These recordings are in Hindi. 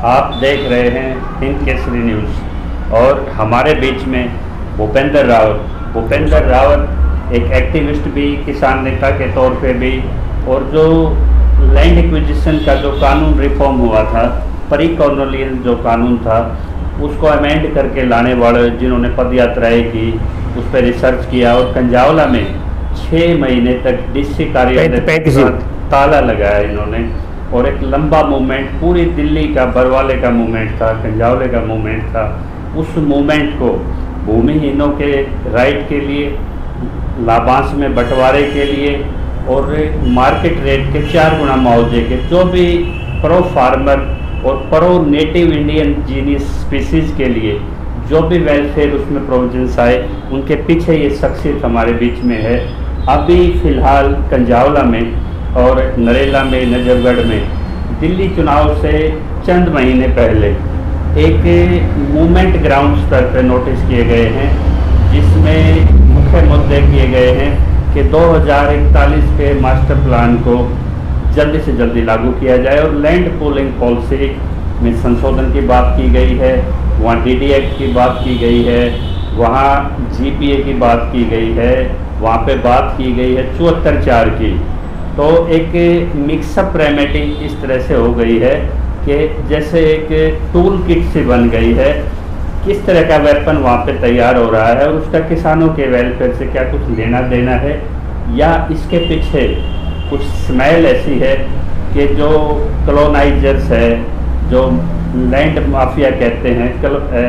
आप देख रहे हैं हिंद केसरी न्यूज़ और हमारे बीच में भूपेंद्र रावत एक एक्टिविस्ट भी, किसान नेता के तौर पे भी, और जो लैंड एक्विजिशन का जो कानून रिफॉर्म हुआ था, प्री कॉलोनियल जो कानून था, उसको अमेंड करके लाने वाले, जिन्होंने पदयात्राएं की, उस पर रिसर्च किया और कंजावला में 6 महीने तक डीसी कार्यालय ताला लगाया इन्होंने। और एक लंबा मूवमेंट, पूरी दिल्ली का, बरवाले का मूवमेंट था, कंजावले का मूवमेंट था। उस मूवमेंट को भूमिहीनों के राइट के लिए, लाभांश में बंटवारे के लिए और मार्केट रेट के 4 गुना मुआवजे के, जो भी प्रो फार्मर और प्रो नेटिव इंडियन जीनिस स्पीसीज़ के लिए जो भी वेलफेयर उसमें प्रोविजंस आए, उनके पीछे ये शख्सियत हमारे बीच में है। अभी फ़िलहाल कंजावला में और नरेला में, नजफगढ़ में दिल्ली चुनाव से चंद महीने पहले एक मूवमेंट ग्राउंड स्तर पर नोटिस किए गए हैं, जिसमें मुख्य मुद्दे किए गए हैं कि 2041 के मास्टर प्लान को जल्दी से जल्दी लागू किया जाए और लैंड पूलिंग पॉलिसी में संशोधन की बात की गई है। वहाँ DD एक्ट की बात की गई है, वहाँ GPA की बात की गई है, वहाँ पे बात की गई है 74(4) की। तो एक मिक्सअप रेमेडी इस तरह से हो गई है कि जैसे एक टूल किट सी बन गई है। किस तरह का वेपन वहाँ पे तैयार हो रहा है और उसका किसानों के वेलफेयर से क्या कुछ लेना देना है, या इसके पीछे कुछ स्मेल ऐसी है कि जो कॉलोनाइजर्स है, जो लैंड माफिया कहते हैं,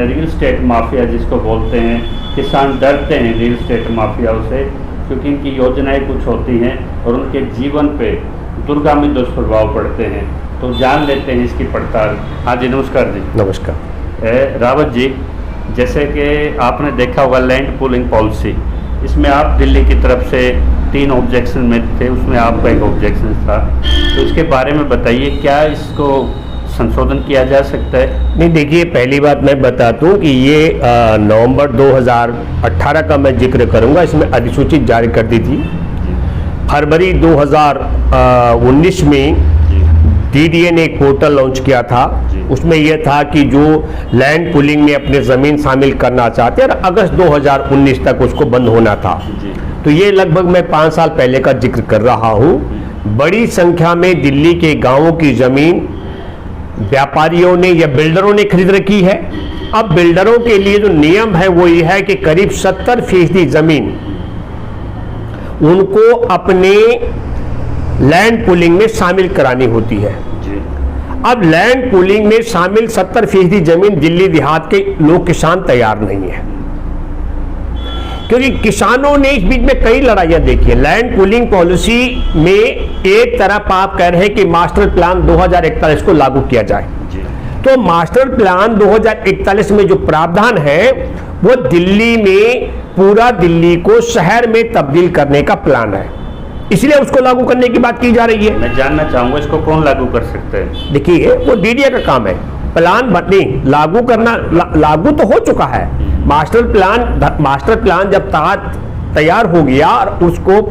रियल स्टेट माफिया जिसको बोलते हैं, किसान डरते हैं रियल स्टेट माफियाओं से, क्योंकि इनकी योजनाएं कुछ होती हैं और उनके जीवन पे दुर्गामी दुष्प्रभाव पड़ते हैं। तो जान लेते हैं इसकी पड़ताल। हाँ जी, नमस्कार जी। नमस्कार। रावत जी, जैसे कि आपने देखा होगा लैंड पूलिंग पॉलिसी, इसमें आप दिल्ली की तरफ से 3 ऑब्जेक्शन में थे, उसमें आपका एक ऑब्जेक्शन था, तो इसके बारे में बताइए, क्या इसको संशोधन किया जा सकता है? नहीं, देखिए, पहली बात मैं बता दूं कि ये नवंबर 2018 का मैं जिक्र करूंगा। इसमें अधिसूचित जारी कर दी थी। फरवरी 2019 में DDA ने एक पोर्टल लॉन्च किया था। उसमें यह था कि जो लैंड पूलिंग में अपने ज़मीन शामिल करना चाहते हैं, अगस्त 2019 तक उसको बंद होना था। तो ये लगभग मैं 5 साल पहले का जिक्र कर रहा हूँ। बड़ी संख्या में दिल्ली के गाँवों की ज़मीन व्यापारियों ने या बिल्डरों ने खरीद रखी है। अब बिल्डरों के लिए जो नियम है वो ये है कि करीब 70% जमीन उनको अपने लैंड पूलिंग में शामिल करानी होती है। अब लैंड पूलिंग में शामिल 70% जमीन दिल्ली देहात के लोग, किसान तैयार नहीं है, क्योंकि किसानों ने इस बीच में कई लड़ाइयां देखी है। लैंड पूलिंग पॉलिसी में एक तरफ आप कह रहे हैं कि मास्टर प्लान 2041 को लागू किया जाए, तो मास्टर प्लान 2041 में जो प्रावधान है वो दिल्ली में, पूरा दिल्ली को शहर में तब्दील करने का प्लान है, इसलिए उसको लागू करने की बात की जा रही है। मैं जानना चाहूंगा इसको कौन लागू कर सकते हैं? देखिए, वो DDA का काम है। प्लान नहीं लागू करना, लागू तो हो चुका है। मास्टर प्लान जब तैयार हो गया और उसको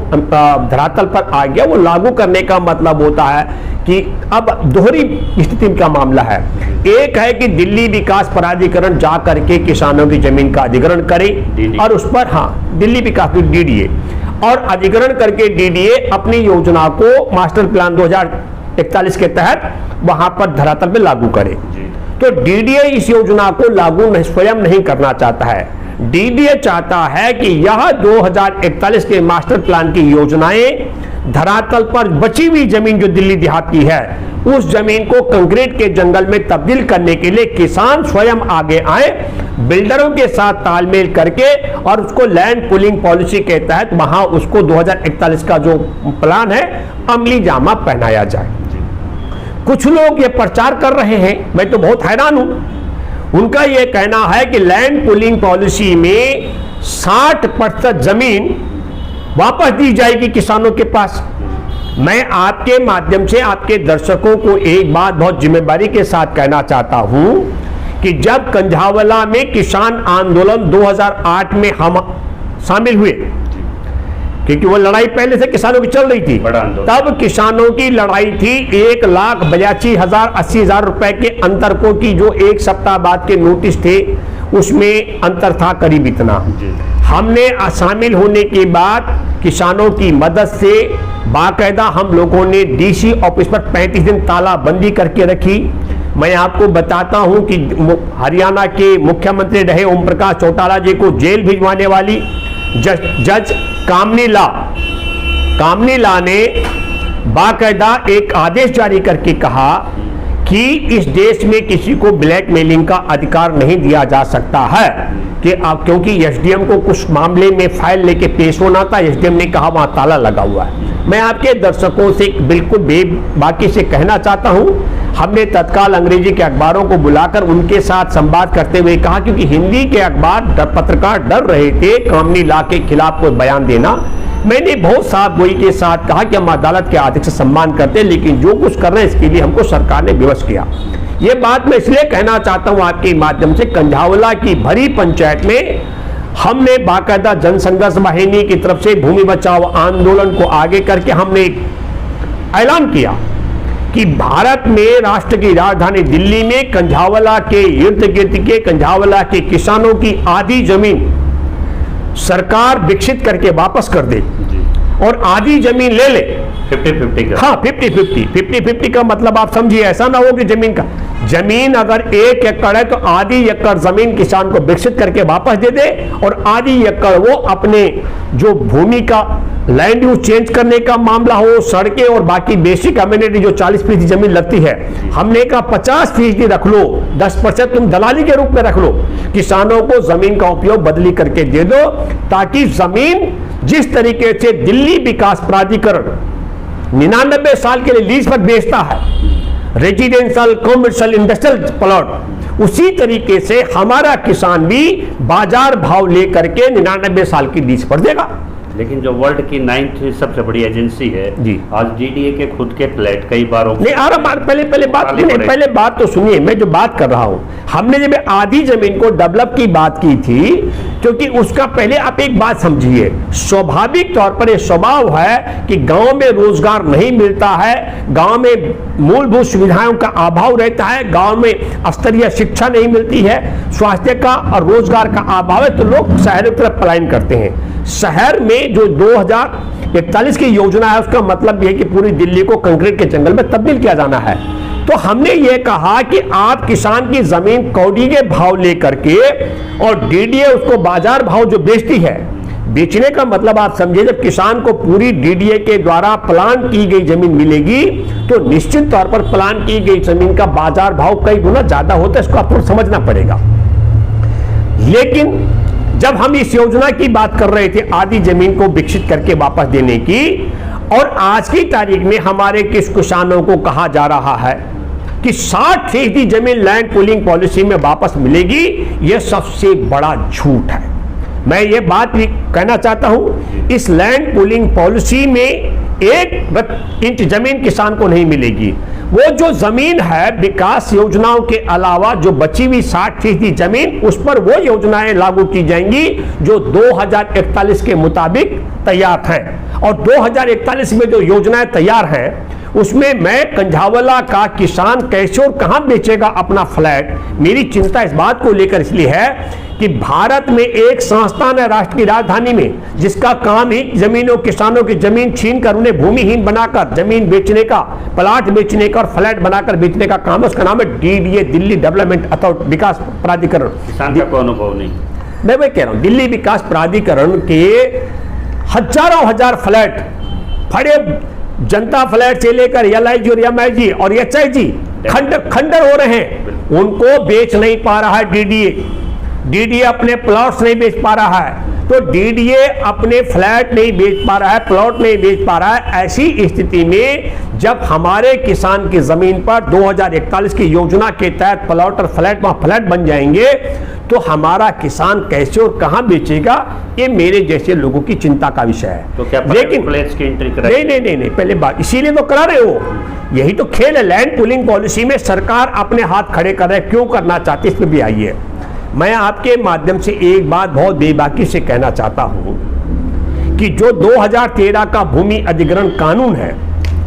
धरातल पर आ गया, वो लागू करने का मतलब होता है कि अब दोहरी स्थिति का मामला है। एक है कि दिल्ली विकास प्राधिकरण जा करके किसानों की जमीन का अधिग्रहण करे और उस पर, हाँ, दिल्ली विकास DDA, और अधिग्रहण करके DDA अपनी योजना को मास्टर प्लान 2041 के तहत वहां पर धरातल पे लागू करे। तो DDA इस योजना को लागू स्वयं नहीं करना चाहता है। DDA चाहता है कि यह 2041 के मास्टर प्लान की योजनाएं धरातल पर बची हुई जमीन जो दिल्ली देहात की है, उस जमीन को कंक्रीट के जंगल में तब्दील करने के लिए किसान स्वयं आगे आए, बिल्डरों के साथ तालमेल करके, और उसको लैंड पूलिंग पॉलिसी के तहत वहां उसको 2041 का जो प्लान है अमली जामा पहनाया जाए। कुछ लोग ये प्रचार कर रहे हैं, मैं तो बहुत हैरान हूं। उनका ये कहना है कि लैंड पूलिंग पॉलिसी में 60% जमीन वापस दी जाएगी किसानों के पास। मैं आपके माध्यम से आपके दर्शकों को एक बात बहुत जिम्मेदारी के साथ कहना चाहता हूं कि जब कंझावला में किसान आंदोलन 2008 में हम शामिल हुए, क्योंकि वो लड़ाई पहले से किसानों की चल रही थी। बड़ा आंदोलन। तब किसानों की लड़ाई थी 1,82,080 रुपए के अंतर को, कि जो एक सप्ताह बाद के नोटिस थे उसमें अंतर था करीब इतना। हमने शामिल होने के बाद किसानों की मदद से बाकायदा हम लोगों ने डीसी ऑफिस पर 35 दिन तालाबंदी करके रखी। मैं आपको बताता हूं कि हरियाणा के मुख्यमंत्री रहे ओम प्रकाश चौटाला जी को जेल भिजवाने वाली जज कामनी ला ने बाकायदा एक आदेश जारी करके कहा कि इस देश में किसी को ब्लैकमेलिंग का अधिकार नहीं दिया जा सकता है, कि आप, क्योंकि एसडीएम को कुछ मामले में फाइल लेके पेश होना था, एसडीएम ने कहा वहां ताला लगा हुआ है। मैं आपके दर्शकों से बिल्कुल बेबाकी से कहना चाहता हूं, हमने तत्काल अंग्रेजी के अखबारों को बुलाकर उनके साथ संवाद करते हुए कहा, क्योंकि हिंदी के अखबार पत्रकार डर रहे थे कामनी ला के खिलाफ कोई बयान देना। मैंने बहुत साफ गोई के साथ कहा कि हम अदालत के आदेश से सम्मान करते हैं, लेकिन जो कुछ कर रहे हैं इसके लिए हमको सरकार ने विवश किया। ये बात मैं इसलिए कहना चाहता हूं आपके माध्यम से, कंझावला की भरी पंचायत में हमने बाकायदा जनसंघर्ष वाहिनी की तरफ से भूमि बचाओ आंदोलन को आगे करके हमने ऐलान किया कि भारत में राष्ट्र की राजधानी दिल्ली में कंझावला के इर्द गिर्द के कंझावला के किसानों की आधी जमीन सरकार विकसित करके वापस कर दे और आधी जमीन ले ले 50-50 का। हाँ, 50-50 का मतलब आप समझिए, ऐसा ना हो कि जमीन अगर 1 एकड़ है तो आधी एकड़ जमीन किसान को विकसित करके वापस दे दे और आधी एकड़ वो अपने जो भूमि का लैंड यूज चेंज करने का मामला हो, सड़कें और बाकी बेसिक अम्यूनिटी जो 40% जमीन लगती है, हमने कहा 50% रख लो, 10% तुम दलाली के रूप में रख लो, किसानों को जमीन का उपयोग बदली करके दे दो, ताकि जमीन जिस तरीके से दिल्ली विकास प्राधिकरण 99 साल के लिए लीज पर बेचता है, रेजिडेंशियल कमर्शियल इंडस्ट्रियल प्लॉट, उसी तरीके से हमारा किसान भी बाजार भाव लेकर के 99 साल की लीज पर देगा। लेकिन जो वर्ल्ड की 9th सबसे बड़ी एजेंसी है जी, आज डीडीए के खुद के फ्लैट कई बार पहले बात तो सुनिए, मैं जो बात कर रहा हूं, हमने जब आधी जमीन को डेवलप की बात की थी, क्योंकि उसका पहले आप एक बात समझिए, स्वाभाविक तौर पर यह स्वभाव है कि गांव में रोजगार नहीं मिलता है, गांव में मूलभूत सुविधाओं का अभाव रहता है, गांव में स्तरीय शिक्षा नहीं मिलती है, स्वास्थ्य का और रोजगार का अभाव है, तो लोग शहर की तरफ पलायन करते हैं। शहर में जो 2041 की योजना है, उसका मतलब यह है कि पूरी दिल्ली को कंक्रीट के जंगल में तब्दील किया जाना है। तो हमने ये कहा कि आप किसान की जमीन कौड़ी के भाव लेकर के और डीडीए उसको बाजार भाव जो बेचती है, बेचने का मतलब आप समझिए, जब किसान को पूरी डीडीए के द्वारा प्लान की गई जमीन मिलेगी तो निश्चित तौर पर प्लान की गई जमीन का बाजार भाव कई गुना ज्यादा होता है, इसको आपको समझना पड़ेगा। लेकिन जब हम इस योजना की बात कर रहे थे आधी जमीन को विकसित करके वापस देने की, और आज की तारीख में हमारे किस किसानों को कहा जा रहा है कि 60% जमीन लैंड पूलिंग पॉलिसी में वापस मिलेगी, यह सबसे बड़ा झूठ है। मैं ये बात भी कहना चाहता हूं, इस लैंड पूलिंग पॉलिसी में 1 इंच जमीन किसान को नहीं मिलेगी। वो जो जमीन है विकास योजनाओं के अलावा जो बची हुई 60% जमीन, उस पर वो योजनाएं लागू की जाएंगी जो 2041 के मुताबिक तैयार हैं। और 2041 में जो योजनाएं तैयार हैं उसमें मैं कंझावला का किसान कैसे और कहां बेचेगा अपना फ्लैट, मेरी चिंता इस बात को लेकर इसलिए है कि भारत में एक संस्थान है राष्ट्र की राजधानी में, जिसका काम ही जमीनों किसानों की जमीन छीन कर उन्हें भूमिहीन बनाकर जमीन बेचने का, प्लाट बेचने का और फ्लैट बनाकर बेचने का काम है। उसका नाम है डीडीए, दिल्ली डेवलपमेंट अथॉरिटी विकास प्राधिकरण। किसान का कोई अनुभव नहीं। मैं कह रहा हूं दिल्ली विकास प्राधिकरण के हजारों हजार फ्लैट, बड़े जनता फ्लैट से लेकर एलआईजी और एमआईजी और एचआईजी खंडर हो रहे हैं, उनको बेच नहीं पा रहा है डीडीए अपने प्लॉट्स नहीं बेच पा रहा है। तो डीडीए अपने फ्लैट नहीं बेच पा रहा है, प्लॉट नहीं बेच पा रहा है। ऐसी स्थिति में जब हमारे किसान की जमीन पर 2041 की योजना के तहत प्लॉट और फ्लैट बन जाएंगे तो हमारा किसान कैसे और कहां बेचेगा, ये मेरे जैसे लोगों की चिंता का विषय है। तो क्या लेकिन फ्लैट्स की एंट्री कराएंगे? नहीं, पहले बात इसीलिए तो करा रहे हो, यही तो खेल है। लैंड पूलिंग पॉलिसी में सरकार अपने हाथ खड़े कर रहे, क्यों करना चाहती है, इस पर भी आइए। मैं आपके माध्यम से एक बात बहुत बेबाकी से कहना चाहता हूं कि कि जो 2013 का भूमि अधिग्रहण कानून है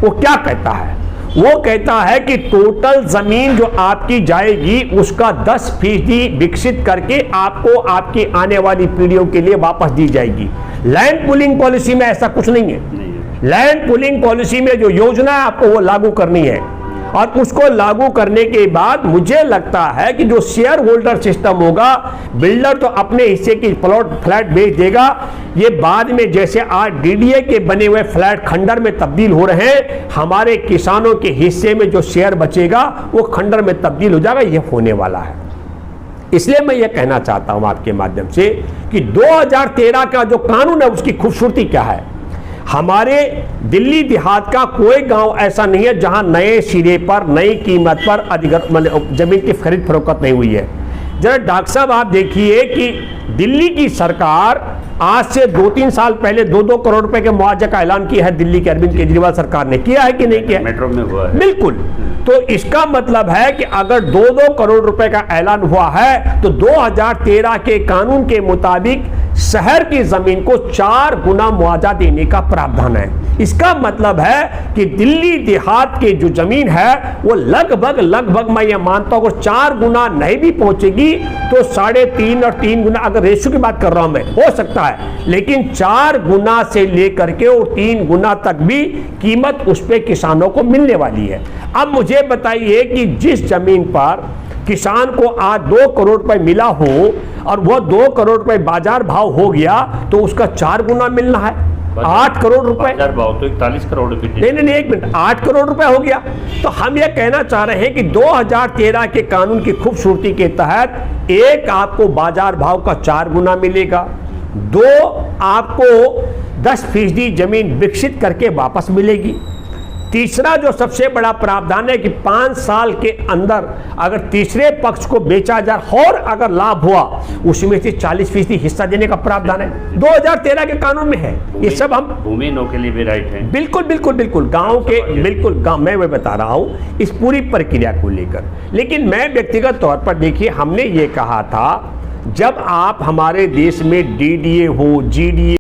वो क्या कहता है। वो कहता है कि टोटल जमीन जो आपकी जाएगी उसका 10% विकसित करके आपको आपकी आने वाली पीढ़ियों के लिए वापस दी जाएगी। लैंड पूलिंग पॉलिसी में ऐसा कुछ नहीं है। लैंड पूलिंग पॉलिसी में जो योजना है आपको वो लागू करनी है, और उसको लागू करने के बाद मुझे लगता है कि जो शेयर होल्डर सिस्टम होगा, बिल्डर तो अपने हिस्से की प्लॉट फ्लैट बेच देगा, ये बाद में जैसे आज डीडीए के बने हुए फ्लैट खंडर में तब्दील हो रहे हैं, हमारे किसानों के हिस्से में जो शेयर बचेगा वो खंडर में तब्दील हो जाएगा। ये होने वाला है। इसलिए मैं ये कहना चाहता हूं आपके माध्यम से कि 2013 का जो कानून है उसकी खूबसूरती क्या है। हमारे दिल्ली देहात का कोई गांव ऐसा नहीं है जहां नए सिरे पर नई कीमत पर जमीन की खरीद फरोख्त नहीं हुई है। जरा डॉक्टर साहब आप देखिए कि दिल्ली की सरकार आज से 2-3 साल पहले 2-2 करोड़ रुपए के मुआवजे का ऐलान किया है। दिल्ली के अरविंद केजरीवाल सरकार ने किया है कि नहीं किया? मेट्रो में हुआ है। बिल्कुल। तो इसका मतलब है कि अगर 2-2 करोड़ रुपए का ऐलान हुआ है तो 2013 के कानून के मुताबिक शहर की जमीन को 4 गुना मुआवजा देने का प्रावधान है। इसका मतलब है कि दिल्ली देहात की जो जमीन है वो लगभग मैं ये मानता हूं 4 गुना नहीं भी पहुंचेगी तो 3.5 और 3 गुना, अगर रेशियो की बात कर रहा हूं मैं, हो सकता है, लेकिन 4 गुना से लेकर के और 3 गुना तक भी कीमत उस पे किसानों को मिलने वाली है। अब मुझे बताइए कि जिस जमीन पर किसान को आज 2 करोड़ रुपए मिला हो और वह 2 करोड़ रुपए बाजार भाव हो गया तो उसका 4 गुना मिलना है 8 करोड़ रुपए। बाजार भाव तो 41 करोड़ रुपए। नहीं, एक मिनट, 8 करोड़ रुपए हो गया। तो हम ये कहना चाह रहे हैं कि 2013 के कानून की खूबसूरती के तहत एक आपको बाजार भाव का 4 गुना मिलेगा, 2 आपको 10% जमीन विकसित करके वापस मिलेगी, तीसरा जो सबसे बड़ा प्रावधान है कि 5 साल के अंदर अगर तीसरे पक्ष को बेचा जाए और अगर लाभ हुआ उसमें से 40% हिस्सा देने का प्रावधान है। 2013 के कानून में है। ये सब हम भूमि के लिए भी राइट है। बिल्कुल गांव के, बिल्कुल गांव मैं बता रहा हूं इस पूरी प्रक्रिया को लेकर। लेकिन मैं व्यक्तिगत तौर पर, देखिए, हमने ये कहा था जब आप हमारे देश में डीडीए हो, जीडीए